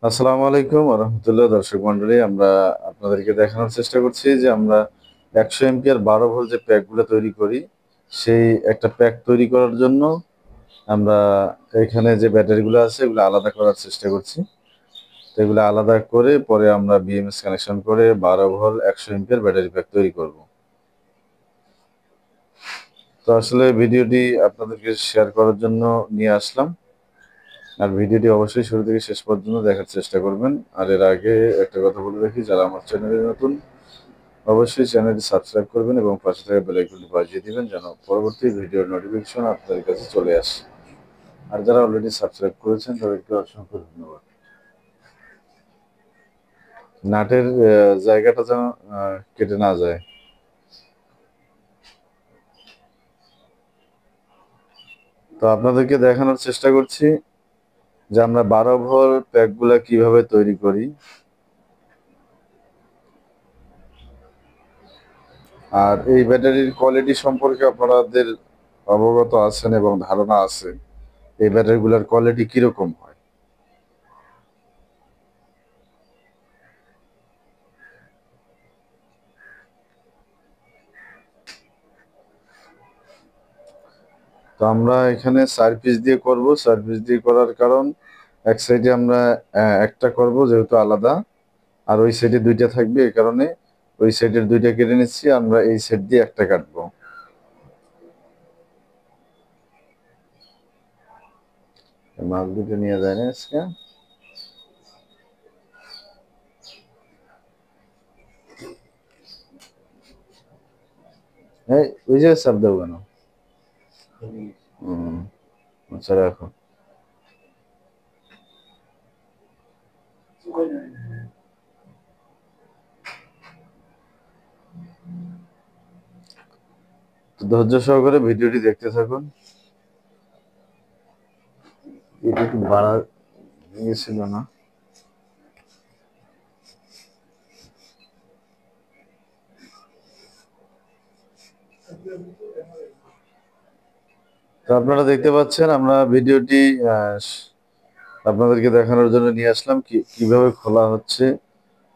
আসসালামু আলাইকুম ওয়া রাহমাতুল্লাহ। দর্শক মণ্ডলী, আমরা আপনাদেরকে দেখানোর চেষ্টা করছি যে আমরা 100 এম্পিয়ার 12 ভোল্ট যে প্যাকগুলো তৈরি করি, সেই একটা প্যাক তৈরি করার জন্য আমরা এখানে যে ব্যাটারিগুলো আছে এগুলো আলাদা করার চেষ্টা করছি। তো এগুলো আলাদা করে পরে আমরা বিএমএস কানেকশন করে 12 ভোল্ট 100 এম্পিয়ার ব্যাটারি প্যাক তৈরি করব। তো আসলে ভিডিওটি আপনাদেরকে শেয়ার করার জন্য নিয়ে আসলাম। আর ভিডিওটি অবশ্যই শুরু থেকে শেষ পর্যন্ত দেখার চেষ্টা করবেন। আর এর আগে একটা কথা বলে রাখি, যারা আমার চ্যানেলে নতুন অবশ্যই চ্যানেলটি সাবস্ক্রাইব করবেন এবং পাশে থাকা বেল আইকনটি বাজিয়ে দিবেন যেন পরবর্তী ভিডিওর নোটিফিকেশন আপনাদের কাছে চলে আসে। আর যারা অলরেডি সাবস্ক্রাইব করেছেন তাদেরকে অসংখ্য ধন্যবাদ। নাটের জায়গাটা যেন কেটে না যায়। তো আপনাদেরকে দেখানোর চেষ্টা করছি যে আমরা 12 ভোল্ট প্যাকগুলা কিভাবে তৈরি করি। আর এই ব্যাটারির কোয়ালিটি সম্পর্কে আপনাদের অবগত আছেন এবং ধারণা আছে এই ব্যাটারিগুলোর কোয়ালিটি কিরকম হয়। তো আমরা এখানে 4 পিস দিয়ে করব। 4 পিস দিয়ে করার কারণ, এক সাইডে আমরা একটা করব যেহেতু আলাদা, আর ওই সাইডে দুইটা থাকবে, এই কারণে ওই সাইডের দুইটা কেটে নিচ্ছি, আমরা এই সাইড দিয়ে একটা কাটবো। মাল দুটো নিয়ে যায় না আজকে। এই ওই যে চাপ দেবো কেন? আচ্ছা রাখো। তো ধৈর্য সহকারে ভিডিওটি দেখতে থাকুন। এটা একটু বাড়া গেছিল না? তো আপনারা দেখতে পাচ্ছেন আমরা ভিডিওটি আপনাদেরকে দেখানোর জন্য নিয়ে আসলাম কিভাবে খোলা হচ্ছে,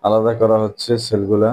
আলাদা করা হচ্ছে সেলগুলা।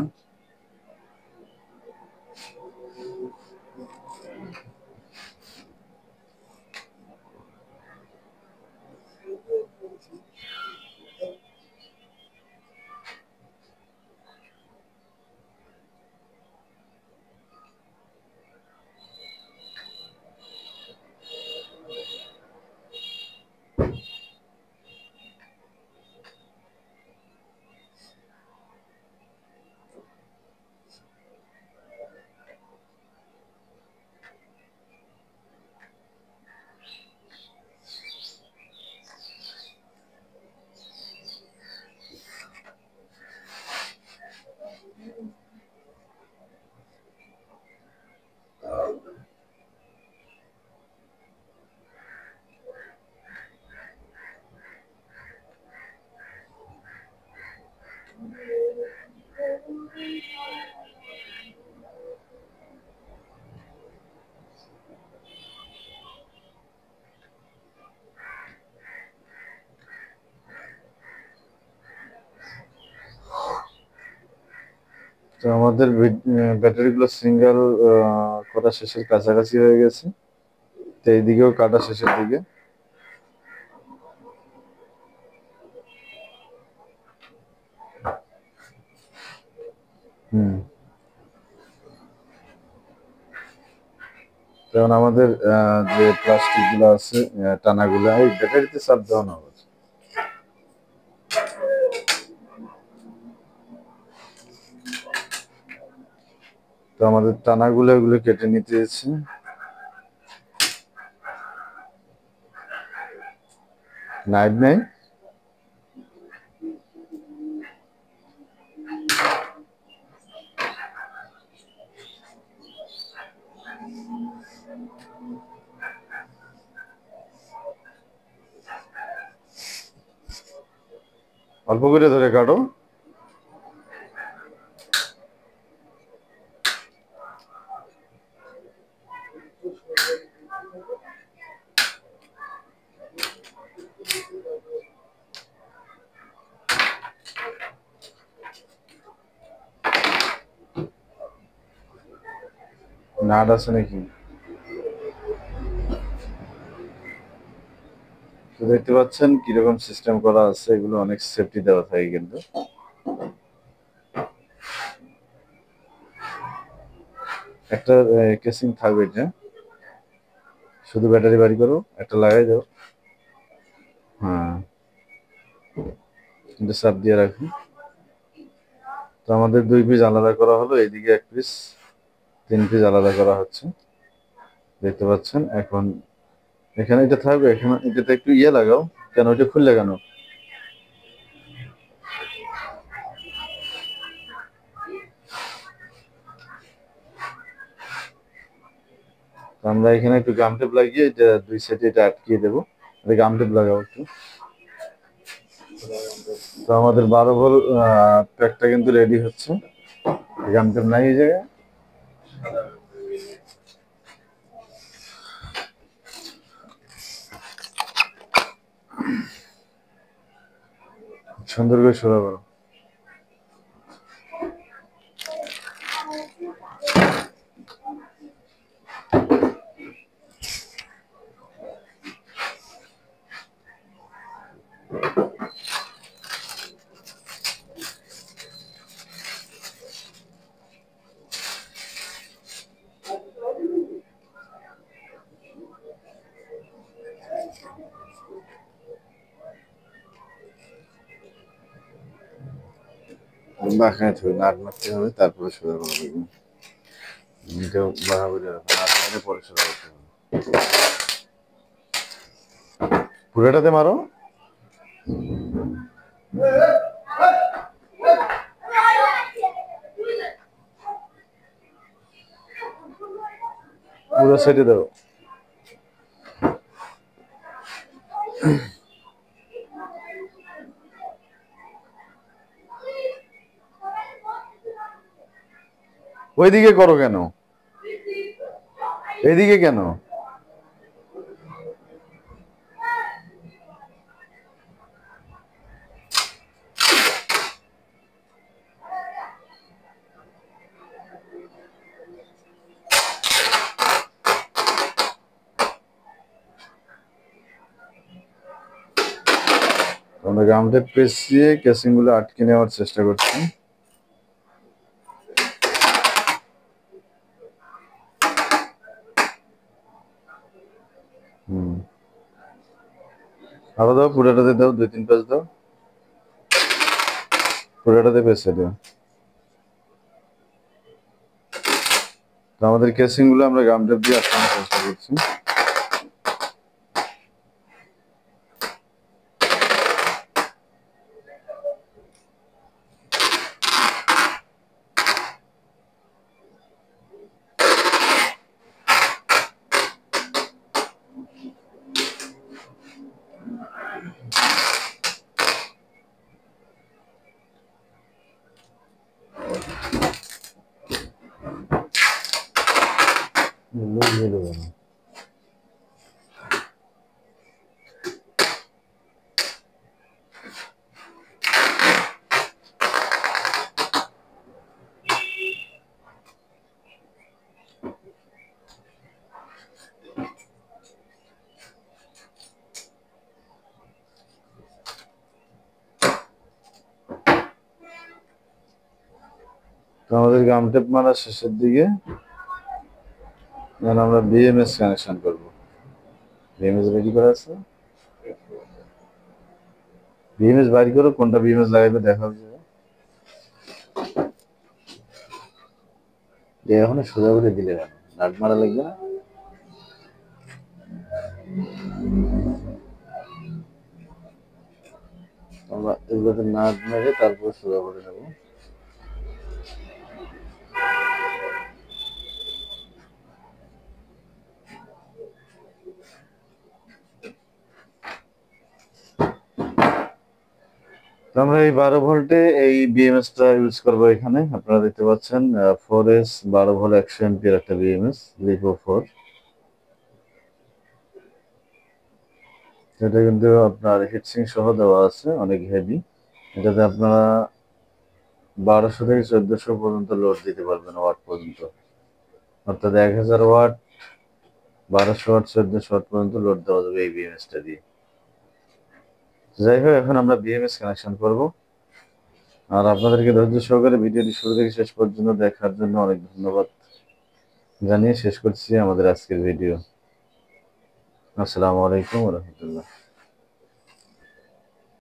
তো আমাদের ব্যাটারিগুলো সিঙ্গেল করা শেষের কাছাকাছি হয়ে গেছে। তো এইদিকেও কাটা শেষের দিকে। যেমন আমাদের যে প্লাস্টিক গুলো আছে, টানাগুলা, এই ব্যাটারিতে চাপ দেওয়া না হবে। তো আমাদের টানাগুলো এগুলো কেটে নিতে হয়েছে। নাইফ নেই। অল্প করে ধরে কাটো। নাট আছে নাকি? তো দেখতে পাচ্ছেন কিরকম সিস্টেম করা আছে, এগুলো অনেক সেফটি দেওয়া থাকে কিন্তু। একটা কেসিং থাকবে, এটা শুধু ব্যাটারি বাড়ি করো, একটা লাগাই দাও। হ্যাঁ, কিন্তু চাপ দিয়ে রাখি। তো আমাদের 2 পিস আলাদা করা হলো, এইদিকে 1 পিস, 3 পিস আলাদা করা হচ্ছে, দেখতে পাচ্ছেন। এখন এখানে এটা থাকবে, এখানে এটাতে একটু ইয়ে লাগাও। কেন ওইটা খুললে কেন? আমরা এখানে একটু গাম টেপ লাগিয়ে এটা 2 সাইডে এটা আটকিয়ে দেবো। গাম টেপ লাগাও একটু। তো আমাদের 12 ভোল্ট প্যাকটা কিন্তু রেডি হচ্ছে। গাম টেপ নাই এই জায়গায়। সুন্দর করে সরা করো। বাঁকায় থুই, নাট মারতে হবে, তারপরে সোজা করা লাগবে। এটাও বাড়াবাড়ি রাখো, নাট মারে পরে সোজা করতে হবে। পুরোটাতে মারো। পুরো সাইডে দাও। ওইদিকে করো কেন? এইদিকে কেন? আমরা গাম টেপ পেঁচিয়ে কেসিং গুলো আটকে নেওয়ার চেষ্টা করছি। আরো দাও, পুরোটাতে দাও, 2-3 পেঁচ দাও, পুরোটাতে পেঁচে দাও। তো আমাদের কেসিং গুলো আমরা গাম টেপ দিয়ে আটকানোর চেষ্টা করছি। তো আমাদের গাম টেপ মারা শেষের দিকে আমরা বিএমএস কানেকশন করব। বিএমএস রেডি করা আছে, বিএমএস বাইর করো, কোনটা বিএমএস লাগাইবে দেখা যাবে। এখন সোজা করে দিলে কেন? নাট মারা লাগবে না? আমরা এগুলোতে নাট মেরে তারপর সোজা করে নেব। আমরা এই 12 ভোল্টে এই বিএমএসটা ইউজ করব এখানে। আপনারা দেখতে পাচ্ছেন 4S 12 ভোল্ট 100 এম্পিয়ার একটা বিএমএস লিপো 4। এটা কিন্তু আপনার হিটসিং সহ দেওয়া আছে, অনেক হেভি। এটাতে আপনারা 1200 থেকে 1400 পর্যন্ত লোড দিতে পারবেন, ওয়াট পর্যন্ত। অর্থাৎ 1000 ওয়াট, 1200 ওয়াট, 1400 ওয়াট পর্যন্ত লোড দেওয়া যাবে এই বিএমএসটা দিয়ে। যাই হোক, এখন আমরা বিএমএস কানেকশন করব। আর আপনাদেরকে ধৈর্য সহকারে ভিডিওটি শুরু থেকে শেষ পর্যন্ত দেখার জন্য অনেক ধন্যবাদ জানিয়ে শেষ করছি আমাদের আজকের ভিডিও। আসসালামু আলাইকুম ওয়া রাহমাতুল্লাহ।